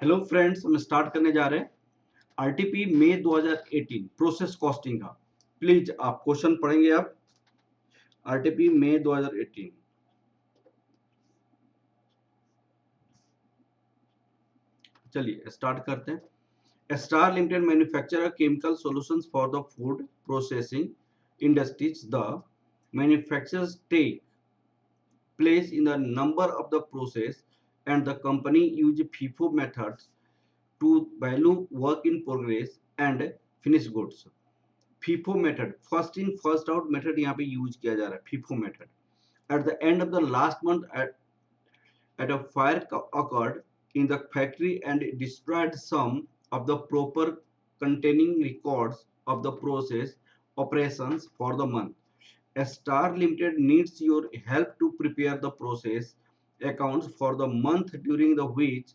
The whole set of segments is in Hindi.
हेलो फ्रेंड्स, हम स्टार्ट करने जा रहे हैं आरटीपी मई 2018 प्रोसेस कॉस्टिंग का। प्लीज आप क्वेश्चन पढ़ेंगे। आप आरटीपी मई 2018। चलिए स्टार्ट करते हैं। Star limited manufacture chemical solutions for the food processing industries. The manufacturers take place in the number of the process, and the company use FIFO methods to value work in progress and finished goods. FIFO method, first in first out method यहाँ पे यूज किया जा रहा है। FIFO method at the end of the last month at a fire occurred in the factory and destroyed some of the proper containing records of the process operations for the month. A Star Limited needs your help to prepare the process accounts for the month during the which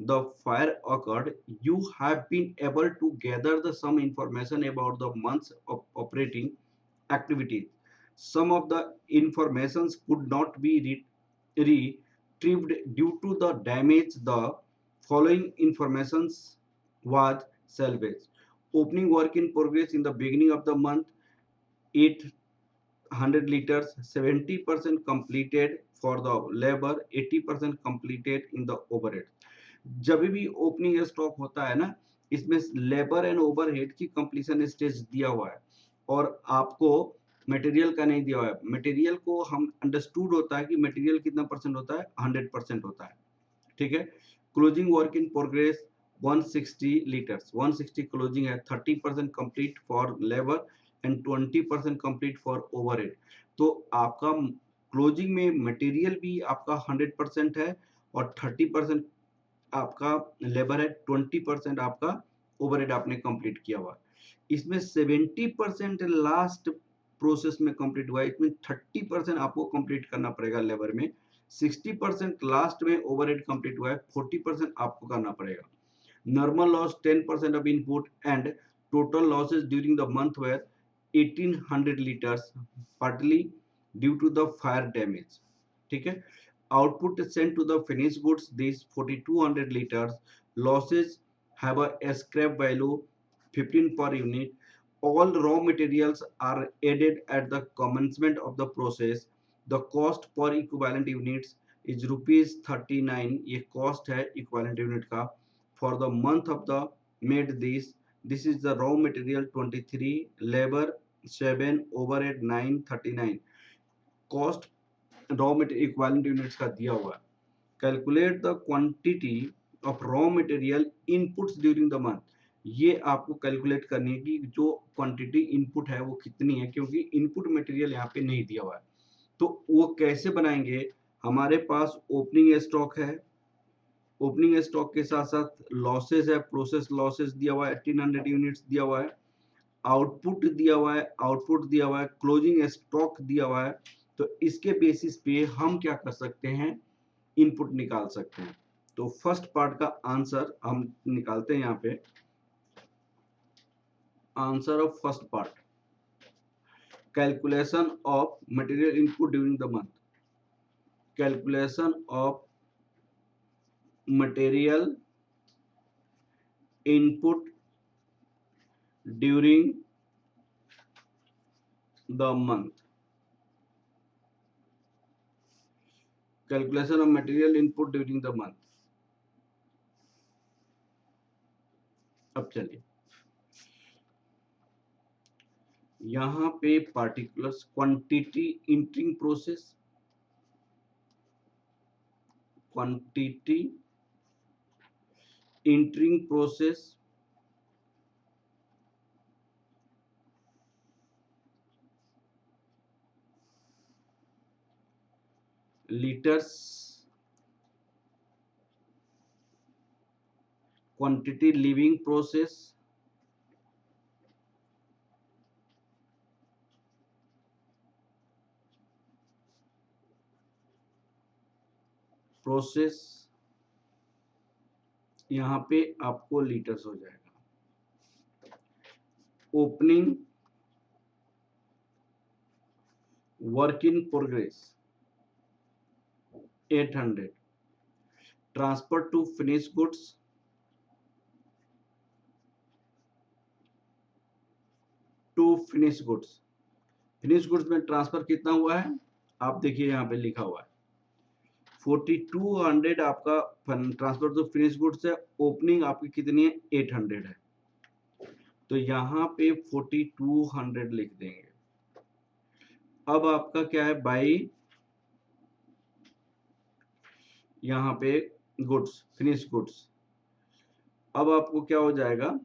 the fire occurred. You have been able to gather some information about the month's operating activities. Some of the informations could not be retrieved due to the damage. The following information was salvaged. Opening work in progress in the beginning of the month, 800 liters, 70% completed for the labor, 80% completed in the overhead. जब भी ओपनिंग स्टॉक होता है ना, इसमें लेबर एंड ओवरहेड की कंप्लीशन स्टेज दिया हुआ है और आपको मटेरियल का नहीं दिया हुआ है। मटेरियल को हम अंडरस्टूड होता है कि मटेरियल कितना परसेंट होता है, 100% होता है। ठीक है। Closing work in progress 160 litres, 160 closing है, 30% complete for labour and 20% complete for overhead. तो आपका क्लोजिंग में मटेरियल भी आपका 100% है और 30% आपका लेबर है, 20% आपका ओवरहेड आपने कंप्लीट किया हुआ है। इसमें 70% लास्ट प्रोसेस में कंप्लीट हुआ है, इसमें 30% आपको कंप्लीट करना पड़ेगा लेबर में, 60% लास्ट में ओवरहेड कंप्लीट हुआ है, 40% आपको करना पड़ेगा। Normal loss 10% of input and total losses during the month were 1800 liters, partly due to the fire damage. ठीक है। Output sent to the finished goods, these 4200 liters. Losses have a scrap value 15 per unit. All raw materials are added at the commencement of the process. The cost per equivalent units is rupees 39. ये cost है equivalent unit का for the month of the made this. This is the raw material 23, labor 7, overhead 9, 39. Cost raw material equivalent units का दिया हुआ है। Calculate the quantity of raw material inputs during the month. ये आपको कैलकुलेट करनी है कि जो क्वांटिटी इनपुट है वो कितनी है, क्योंकि इनपुट मटेरियल यहाँ पे नहीं दिया हुआ है। तो वो कैसे बनाएंगे? हमारे पास ओपनिंग स्टॉक है, ओपनिंग स्टॉक के साथ साथ लॉसेस है, प्रोसेस लॉसेस दिया हुआ है, 1800 यूनिट्स दिया हुआ है, आउटपुट दिया हुआ है, आउटपुट दिया हुआ है, क्लोजिंग स्टॉक दिया हुआ है। तो इसके बेसिस पे हम क्या कर सकते हैं, इनपुट निकाल सकते हैं। तो फर्स्ट पार्ट का आंसर हम निकालते हैं यहाँ पे। Answer of first part, calculation of material input during the month. Calculation of material input during the month. Calculation of material input during the month. अब चलिए यहाँ पे particulars, quantity entering process, quantity entering process, litres, quantity leaving process, process, यहाँ पे आपको लीटर्स हो जाएगा। Opening work in progress 800, transfer to finish goods to finish goods. Finish goods में ट्रांसफर कितना हुआ है आप देखिए यहाँ पे लिखा हुआ है 4200 आपका ट्रांसफर टू फिनिश गुड्स है, ओपनिंग आपकी कितनी है 800 है, तो यहाँ पे 4200 लिख देंगे। अब आपका क्या है बाई यहाँ पे गुड्स फिनिश गुड्स, अब आपको क्या हो जाएगा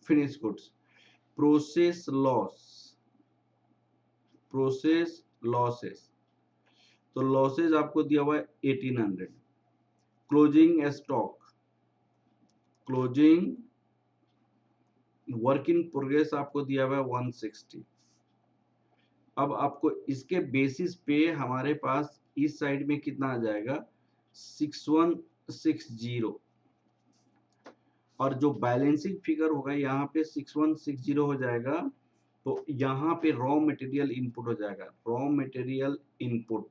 फिनिश गुड्स प्रोसेस लॉसेस, तो लॉसेज आपको दिया हुआ है 1800, क्लोजिंग वर्क इन प्रोग्रेस आपको दिया हुआ है 160। अब आपको इसके बेसिस पे हमारे पास इस साइड में कितना आ जाएगा 6160, और जो बैलेंसिंग फिगर होगा यहाँ पे 6160 हो जाएगा, तो यहाँ पे रॉ मटेरियल इनपुट हो जाएगा, raw material input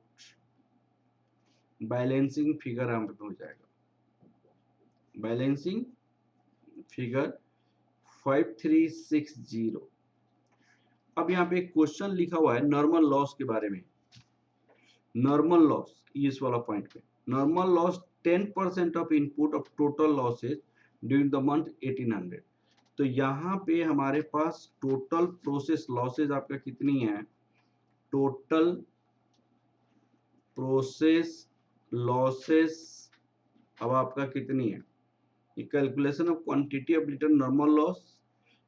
balancing figure यहाँ पे हो जाएगा, बैलेंसिंग फिगर 5360। अब यहाँ पे एक क्वेश्चन लिखा हुआ है नॉर्मल लॉस के बारे में, नॉर्मल लॉस इस वाला पॉइंट पे, normal loss 10% of input of total losses during the month 1800, तो यहाँ पे हमारे पास टोटल प्रोसेस लॉसेज आपका कितनी है, टोटल प्रोसेस लॉसेस अब आपका कितनी है, calculation of quantity of litre normal loss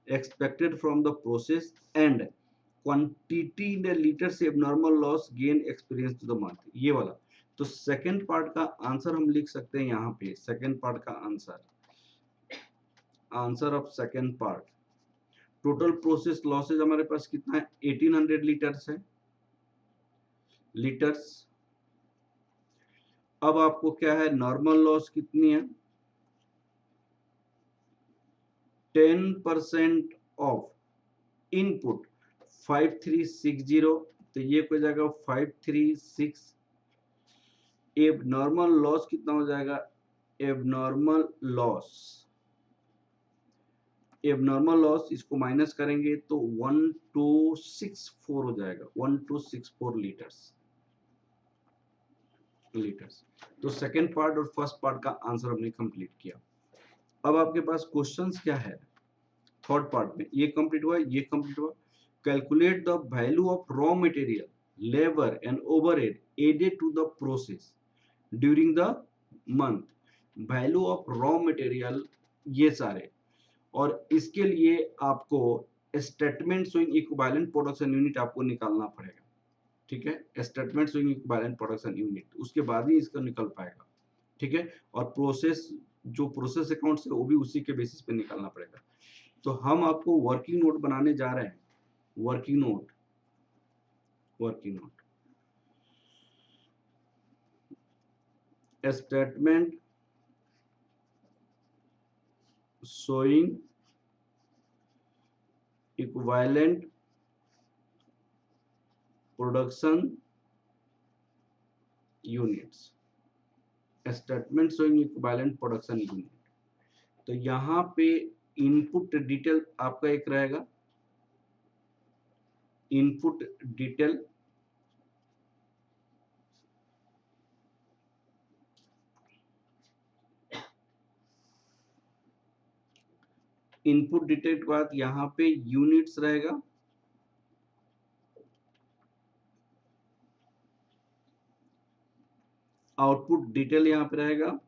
expected from the process and quantity in litre से abnormal loss gain experience to the month, ये वाला। तो सेकंड पार्ट का आंसर हम लिख सकते हैं यहाँ पे, सेकंड पार्ट का answer of second part, total process losses हमारे पास कितना है 1800 लीटर्स है, लीटर्स। अब आपको क्या है नॉर्मल लॉस कितनी है 10% ऑफ इनपुट 5360, तो ये हो जाएगा 536, एबनॉर्मल लॉस कितना हो जाएगा, एबनॉर्मल लॉस इसको माइनस करेंगे तो 1264 हो जाएगा, 1264 लीटर्स। तो सेकेंड पार्ट और फर्स्ट पार्ट का आंसर हमने कंप्लीट किया। अब आपके पास क्वेश्चंस क्या है थर्ड पार्ट में, ये कंप्लीट हुआ, ये कंप्लीट हुआ। Calculate the value of raw material, labour and overhead added to the process during the month, value of raw material ये सारे, और इसके लिए आपको statement showing equivalent production unit आपको निकालना पड़ेगा, ठीक है, statement showing equivalent production unit, उसके बाद ही इसका निकल पाएगा, ठीक है। और प्रोसेस जो प्रोसेस अकाउंट है वो भी उसी के बेसिस पे निकालना पड़ेगा। तो हम आपको वर्किंग नोट बनाने जा रहे हैं, working note statement showing equivalent production units, statement showing equivalent production unit। तो यहाँ पे इनपुट डिटेल आपका एक रहेगा, इनपुट डिटेल के बाद यहाँ पे यूनिट्स रहेगा, आउटपुट डिटेल यहाँ पे रहेगा,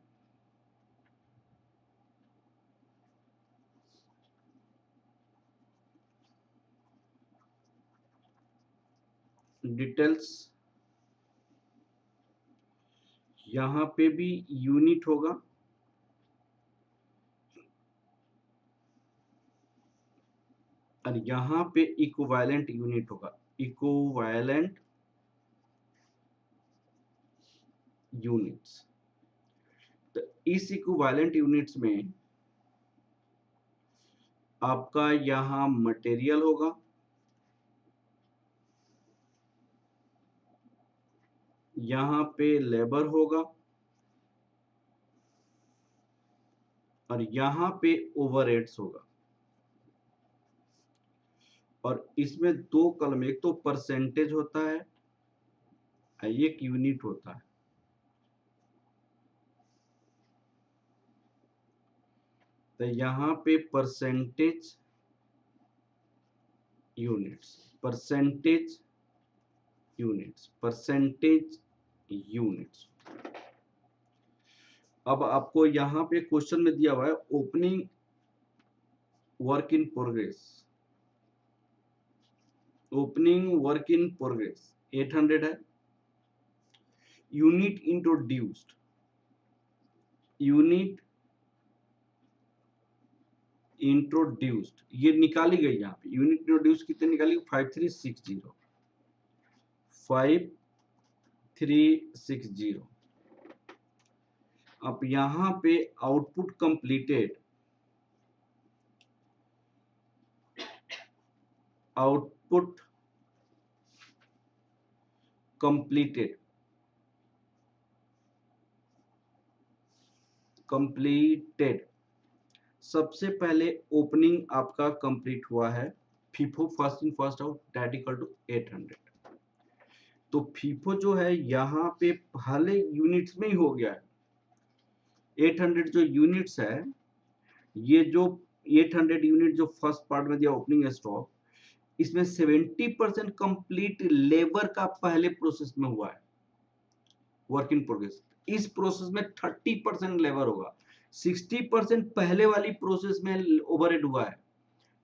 डिटेल्स यहाँ पे भी यूनिट होगा, और यहाँ पे इक्विवेलेंट यूनिट होगा, इक्विवेलेंट यूनिट्स। तो इस इक्विवेलेंट यूनिट्स में आपका यहाँ मटेरियल होगा, यहाँ पे लेबर होगा, और यहाँ पे ओवरहेड्स होगा, और इसमें दो कॉलम, एक तो परसेंटेज होता है, एक यूनिट होता है। तो यहाँ पे percentage units, percentage units, percentage units. अब आपको यहाँ पे क्वेश्चन में दिया हुआ है opening work in progress, opening work in progress 800 है, यूनिट इंट्रोड्यूस्ड, यूनिट इंट्रोड्यूस्ड ये निकाली गई, यहाँ पे यूनिट इंट्रोड्यूस कितने निकाली, 5360, 5360। अब यहाँ पे output completed, output completed, completed सबसे पहले ओपनिंग आपका कंप्लीट हुआ है, FIFO first in first out that equal to 800। तो फीफो जो है यहाँ पे पहले यूनिट्स में ही हो गया है। 800 जो यूनिट्स है, ये जो 800 यूनिट जो फर्स्ट पार्ट में दिया ओपनिंग स्टॉक, इसमें 70% कंप्लीट लेबर का पहले प्रोसेस में हुआ है, वर्क इन प्रोग्रेस। इस प्रोसेस में 30% लेबर होगा, 60% पहले वाली प्रोसेस में ओवरहेड हुआ है,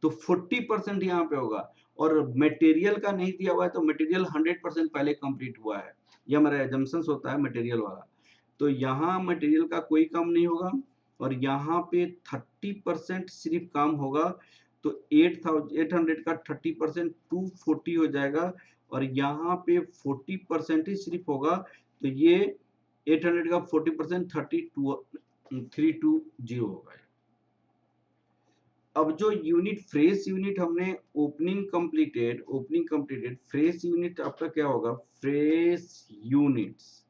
तो 40% यहाँ पे होगा। और मटेरियल का नहीं दिया हुआ है, तो मटेरियल 100% पहले कंप्लीट हुआ है, ये हमारा एजम्पशंस होता है मटेरियल वाला। तो यहाँ मटेरियल का कोई काम नहीं होगा, और यहाँ पे 30% सिर्फ काम होगा। तो 800 का 30% 240 हो जाएगा, और यहाँ पे 40% ही सिर्फ होगा। तो ये 800 का 40% 320 होगा। अब जो यूनिट फ्रेश यूनिट हमने ओपनिंग कंप्लीटेड, फ्रेश यूनिट आपका क्या होगा, फ्रेश यूनिट्स,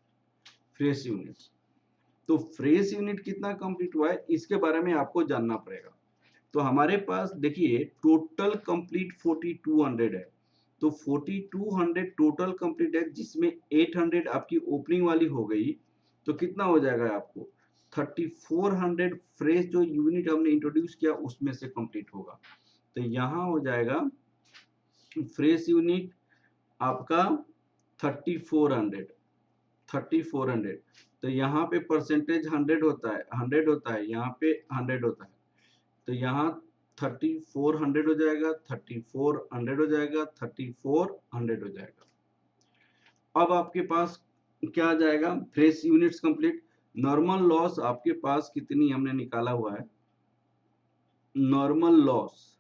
फ्रेश यूनिट्स। तो फ्रेश यूनिट कितना कंप्लीट हुआ है, इसके बारे में आपको जानना पड़ेगा। तो हमारे पास देखिए टोटल कंप्लीट 4200 है, तो 4200 टोटल कंप्लीट है, जिसमें 800 आपकी ओपनिंग वाली हो गई, तो कितना हो जाएगा आपको 3400 फ्रेश जो यूनिट हमने इंट्रोड्यूस किया उसमें से कंप्लीट होगा। तो यहाँ हो जाएगा फ्रेश यूनिट आपका 3400। तो यहाँ पे परसेंटेज 100 होता है, 100 होता है, यहाँ पे 100 होता है, तो यहाँ 3400 हो जाएगा, 3400 हो जाएगा, 3400 हो जाएगा। अब आपके पास क्या आ जाएगा, fresh units complete. Normal loss आपके पास कितनी हमने निकाला हुआ है, नॉर्मल लॉस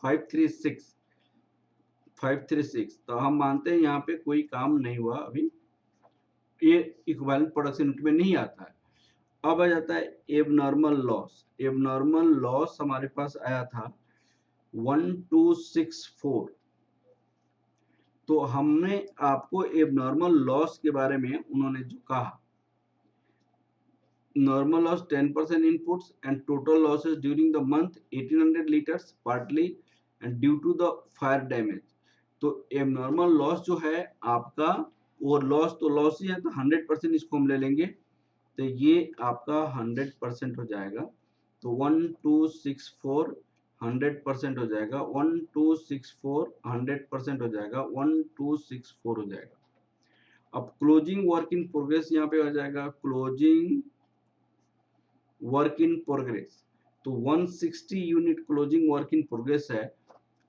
536। तो हम मानते हैं यहाँ पे कोई काम नहीं हुआ अभी, ये इक्विवेलेंट प्रोडक्शन यूनिट में नहीं आता है। अब आ जाता है एबनॉर्मल लॉस हमारे पास आया था 1264। तो हमने आपको एबनॉर्मल लॉस के बारे में उन्होंने जो कहा, normal loss 10% inputs and total losses during the month 1800 litres partly and due to the fire damage. तो एबनॉर्मल लॉस जो है आपका, वो लॉस तो लॉस ही है, तो 100% इसको हम ले लेंगे, तो ये आपका 100% हो जाएगा। तो 1264 100% हो जाएगा, 1264 100% हो जाएगा, 1264 हो जाएगा। अब क्लोजिंग वर्क इन प्रोग्रेस यहाँ पे हो जाएगा, क्लोजिंग वर्क इन प्रोग्रेस, तो 160 unit closing work in progress है।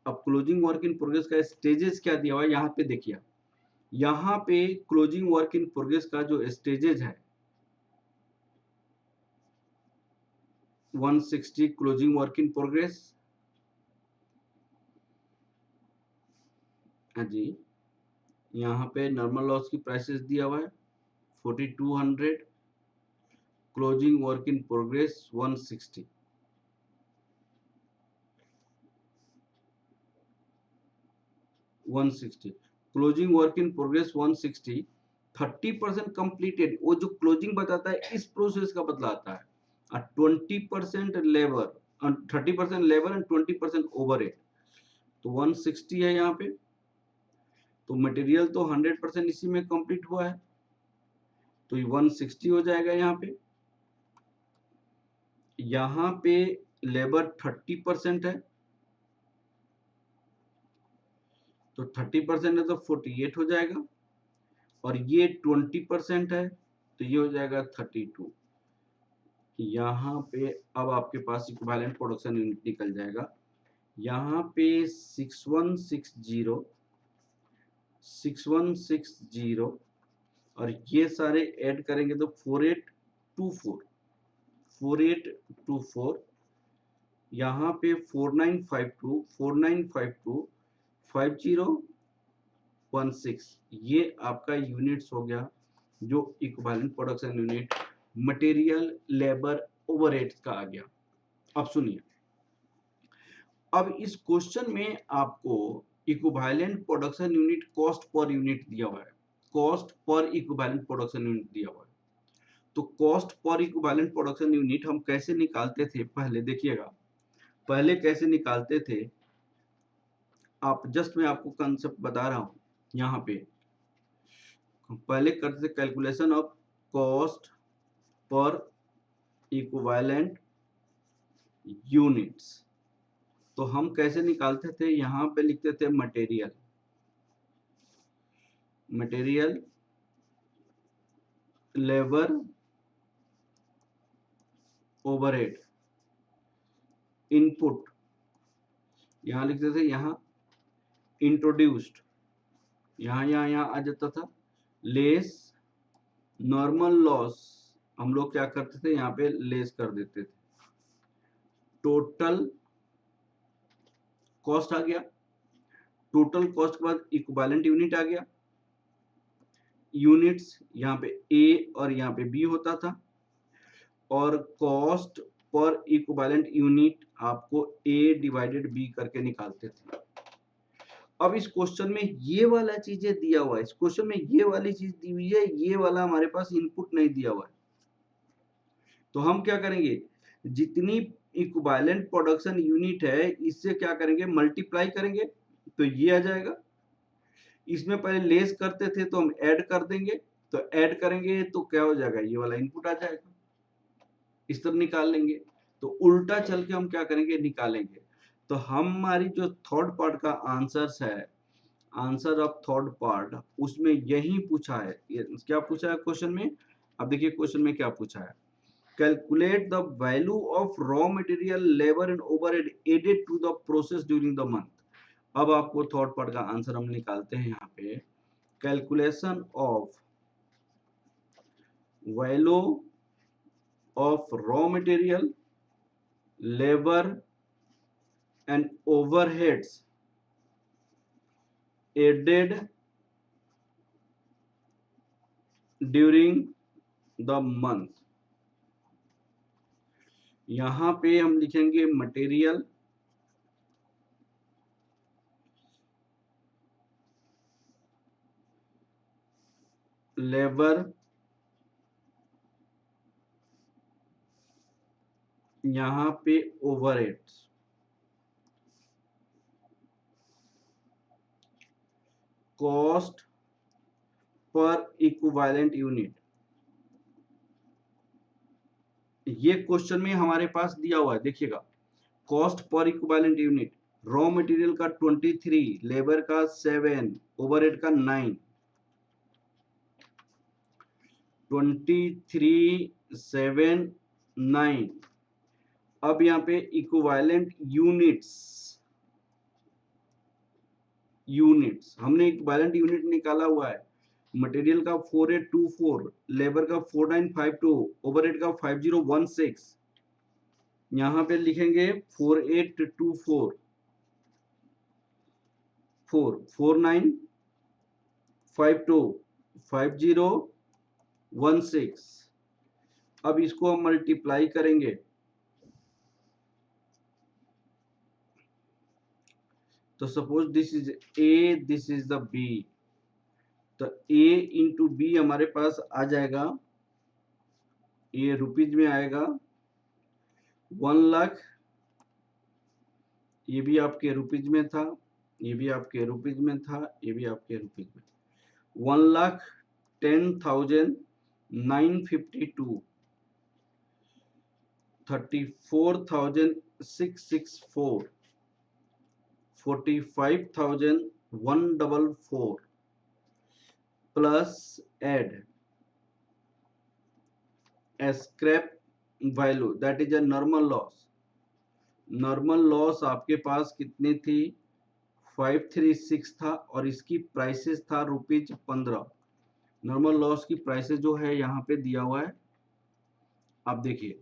अब क्लोजिंग वर्क इन प्रोग्रेस का स्टेजेस क्या दिया हुआ है, यहाँ पे देखिए, यहाँ पे क्लोजिंग वर्क इन प्रोग्रेस का जो स्टेजेस है 160 क्लोजिंग वर्क इन प्रोग्रेस, हाँ जी, यहाँ पे नॉर्मल लॉस की प्राइसेस दिया हुआ है 4200, closing work in progress 160। Closing work in progress 160, 30% completed, वो जो क्लोजिंग बताता है इस प्रोसेस का बतलाता है, और 20% लेबर, 30% लेबर एंड 20% ओवरहेड। तो 160 है यहाँ पे, तो मटेरियल तो 100% इसी में कंप्लीट हुआ है, तो ये 160 हो जाएगा यहाँ पे। यहाँ पे लेबर 30% है, तो 30% है तो 48 हो जाएगा, और ये 20% है तो ये हो जाएगा 32। यहाँ पे अब आपके पास इक्विवेलेंट प्रोडक्शन यूनिट निकल जाएगा। यहाँ पे 6160 और ये सारे ऐड करेंगे तो 4824 यहाँ पे 4952 5016 ये आपका यूनिट्स हो गया, जो equivalent production unit material labour overheads का आ गया। अब सुनिए, अब इस क्वेश्चन में आपको equivalent production unit cost per unit दिया हुआ है, cost per equivalent production unit दिया हुआ है। तो cost per equivalent production unit हम कैसे निकालते थे, पहले देखिएगा, पहले कैसे निकालते थे। आप जस्ट मैं आपको कंसेप्ट बता रहा हूं। यहाँ पे पहले करते थे calculation of cost per equivalent units. तो हम कैसे निकालते थे, यहाँ पे लिखते थे मटेरियल लेबर ओवरहेड इनपुट, यहाँ लिखते थे, यहाँ इंट्रोड्यूस्ड, यहाँ आ जाता था लेस नॉर्मल लॉस, हम लोग क्या करते थे यहाँ पे लेस कर देते थे। टोटल कॉस्ट आ गया, टोटल कॉस्ट के बाद इक्विवेलेंट यूनिट आ गया, यूनिट्स यहाँ पे ए और यहाँ पे बी होता था, और कॉस्ट पर इक्विवेलेंट यूनिट आपको ए डिवाइडेड बी करके निकालते थे। अब इस क्वेश्चन में ये वाला चीजें दिया हुआ है, इस क्वेश्चन में ये वाली चीज दी हुई है, ये वाला हमारे पास इनपुट नहीं दिया हुआ है। तो हम क्या करेंगे, जितनी इक्विवेलेंट प्रोडक्शन यूनिट है इससे क्या करेंगे, मल्टीप्लाई करेंगे, तो ये आ जाएगा। इसमें पहले लेस करते थे तो हम ऐड कर देंगे, तो ऐड करेंगे तो क्या हो जाएगा, ये वाला इनपुट आ जाएगा, इस तरह निकाल लेंगे। तो उल्टा चल के हम क्या करेंगे, निकालेंगे। तो हमारी जो थर्ड पार्ट का आंसर्स है, आंसर ऑफ थर्ड पार्ट, उसमें यही पूछा है। क्या पूछा है क्वेश्चन में, अब देखिए क्वेश्चन में क्या पूछा है, calculate the value of raw material labour and overhead added to the process during the month. अब आपको थर्ड पार्ट का आंसर हम निकालते हैं। यहाँ पे calculation of value of raw material labour and overheads added during the month। यहां पे हम लिखेंगे मटेरियल लेबर, यहां पे overheads, cost per equivalent unit. ये क्वेश्चन में हमारे पास दिया हुआ है, देखिएगा, cost per equivalent unit, raw material का 23, लेबर का 7, ओवरहेड का 9, 23, 7, 9। अब यहाँ पे इक्विवेलेंट यूनिट्स हमने इक्विवेलेंट यूनिट निकाला हुआ है, मटेरियल का 4824, लेबर का 4952, ओवरहेड का 5016। यहाँ पे लिखेंगे 4824 4952 5016। अब इसको हम मल्टीप्लाई करेंगे, तो suppose this is A, this is the B, तो ए इंटू बी हमारे पास आ जाएगा, ये रुपीज में आएगा 1 लाख, ये भी आपके रुपीज में था, ये भी आपके रुपीज में था, ये भी आपके रुपीज में। 1,10,952, 34,664, 45,144 plus add a scrap value, that is a normal loss. Normal loss आपके पास कितनी थी? 536 था और इसकी प्राइसेस था ₹15। नॉर्मल लॉस की प्राइसेस जो है यहाँ पे दिया हुआ है, आप देखिए।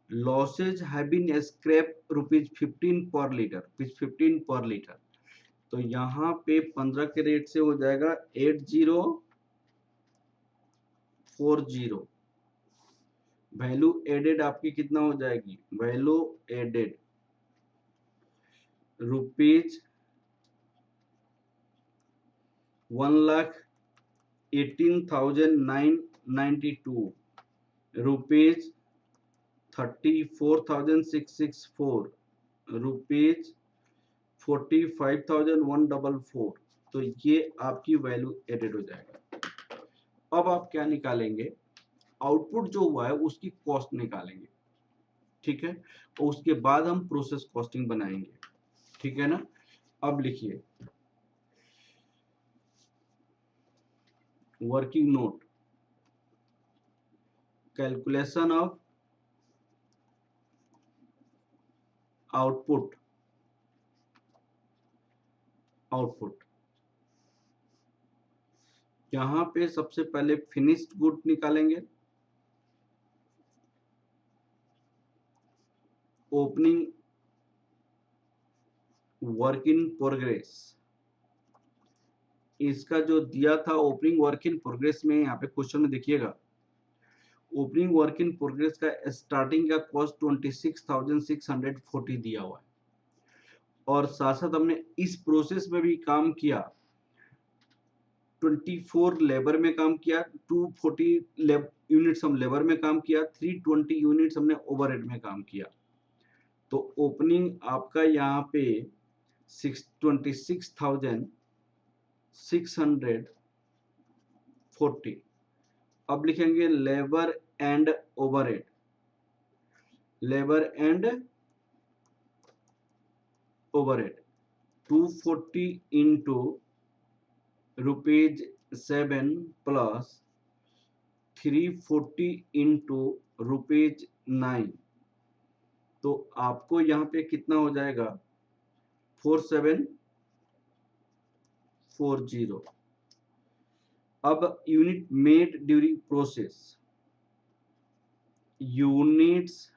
लॉसेज हैव बीन स्क्रैप ₹15 पर लीटर, ₹15 पर लीटर। तो यहाँ पे 15 के रेट से हो जाएगा 8040। वैल्यू एडेड आपकी कितना हो जाएगी? Value added rupees 1,18,992, rupees 34,664, rupees 45,144। तो ये आपकी वैल्यू एडेड हो जाएगा। अब आप क्या निकालेंगे? आउटपुट जो हुआ है उसकी कॉस्ट निकालेंगे, ठीक है, और उसके बाद हम प्रोसेस कॉस्टिंग बनाएंगे, ठीक है ना। अब लिखिए working note, calculation of output, यहां पे सबसे पहले फिनिश्ड गुड निकालेंगे, ओपनिंग वर्क इन प्रोग्रेस, इसका जो दिया था ओपनिंग वर्क इन प्रोग्रेस में, यहाँ पे क्वेश्चन में देखिएगा, ओपनिंग वर्क इन प्रोग्रेस का स्टार्टिंग का कॉस्ट 26,640 दिया हुआ है, और साथ साथ हमने इस प्रोसेस में भी काम किया, 24 लेबर में काम किया, 240 यूनिट्स हम लेबर में काम किया, 320 यूनिट्स हमने ओवरहेड में काम किया। तो ओपनिंग आपका यहाँ पे 26,640। अब लिखेंगे labour and overhead, labour and overhead 240 into ₹7 plus 340 into ₹9। तो आपको यहाँ पे कितना हो जाएगा? 4740। अब unit made during process, units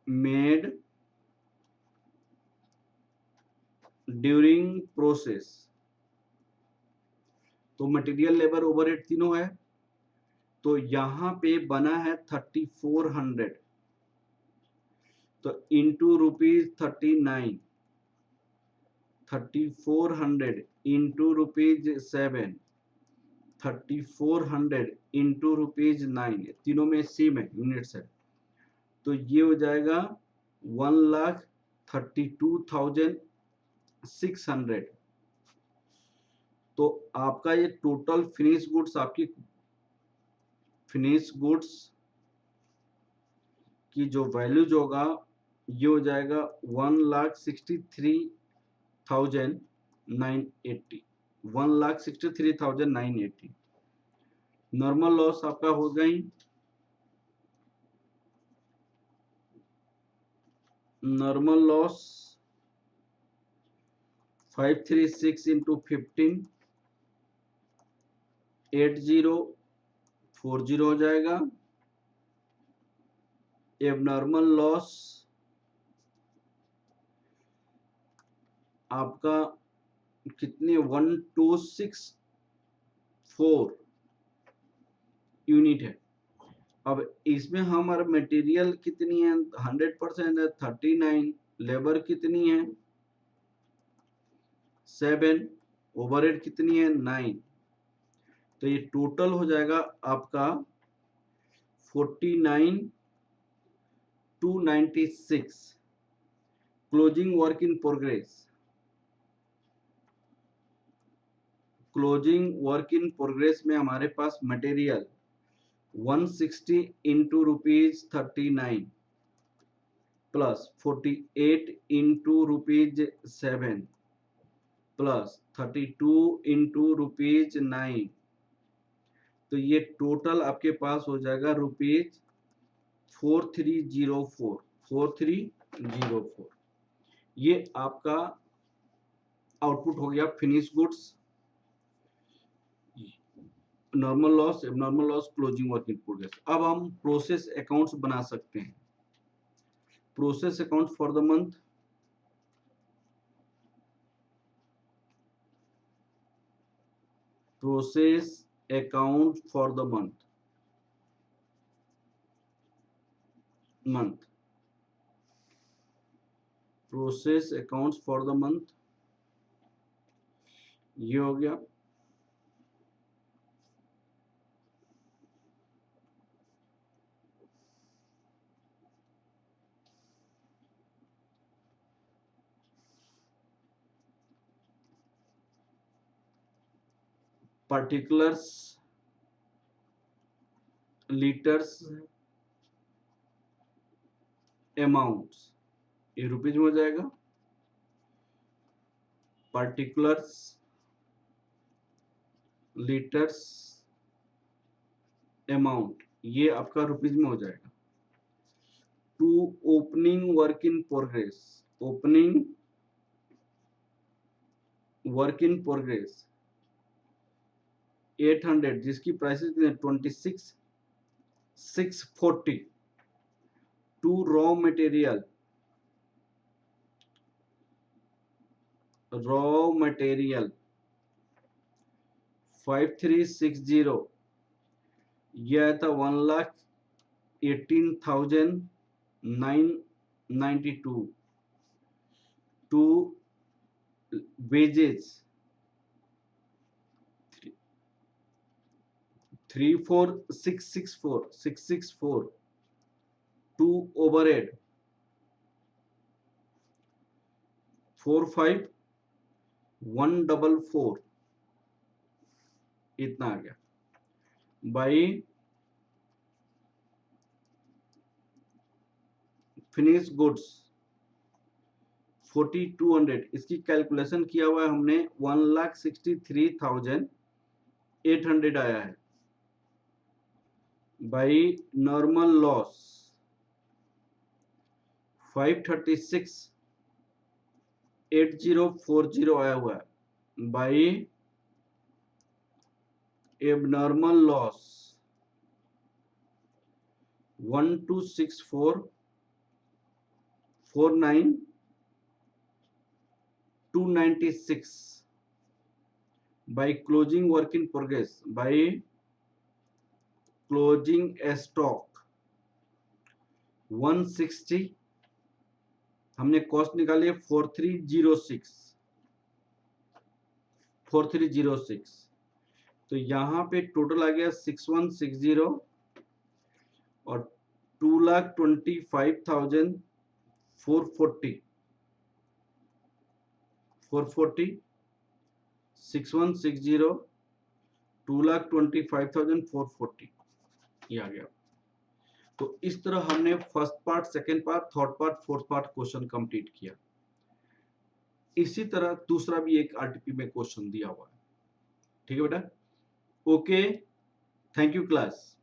made during process, तो मटेरियल लेबर ओवरहेड तीनों है, तो यहां पे बना है 3400, तो इंटू ₹39, 3400 इंटू ₹7, 3400 इंटू ₹9, तीनों में सेम है, यूनिट्स है। तो ये हो जाएगा 1,32,600। तो आपका ये टोटल फिनिश गुड्स, आपकी फिनिश गुड्स की जो वैल्यू जो होगा ये हो जाएगा 1,63,980, 1,63,980। नॉर्मल लॉस आपका हो गई, नॉर्मल लॉस 536 इंटू 15, 8040 हो जाएगा। एबनॉर्मल लॉस आपका कितने 1264 यूनिट है। अब इसमें हमारा मटेरियल कितनी है? 100% है 39, लेबर कितनी है? 7, ओवरहेड कितनी है? 9। तो ये टोटल हो जाएगा आपका 49,296, closing work in progress, closing work in progress में हमारे पास material 160 into ₹39 plus 48 into ₹7 plus 32 into ₹9, तो ये टोटल आपके पास हो जाएगा ₹4304, 4304। ये आपका आउटपुट हो गया finish goods, normal loss, abnormal loss, closing work in progress. अब हम प्रोसेस अकाउंट्स बना सकते हैं। Process account for the month, process account for the month, process accounts for the month, ये हो गया। पर्टिकुलर्स, लीटर्स, अमाउंट्स, ये रुपीज में हो जाएगा। पर्टिकुलर्स, लीटर्स, अमाउंट, ये आपका रुपीज में हो जाएगा। To opening work in progress, opening work in progress 800, जिसकी प्राइसेस 26,640। टू रॉ मटेरियल 5360, यह था 1,18,992। टू वेजेस 34,664, टू ओवरहेड 45,144, इतना आ गया। बाई फिनिश गुड्स 4200, इसकी कैलकुलेशन किया हुआ है हमने 1,63,800 आया है। बाई नॉर्मल लॉस 536,8040 आया हुआ है। By abnormal loss 1,264,49,296 by closing work in progress, by closing stock 160, हमने कॉस्ट निकाली है 4306, तो यहाँ पे टोटल आ गया 6160 और 2,25,440, 6160, 2,25,440, ये आ गया। तो इस तरह हमने first part, second part, third part, fourth part question complete किया। इसी तरह दूसरा भी एक आरटीपी में क्वेश्चन दिया हुआ है। ठीक है बेटा, ओके, थैंक यू क्लास।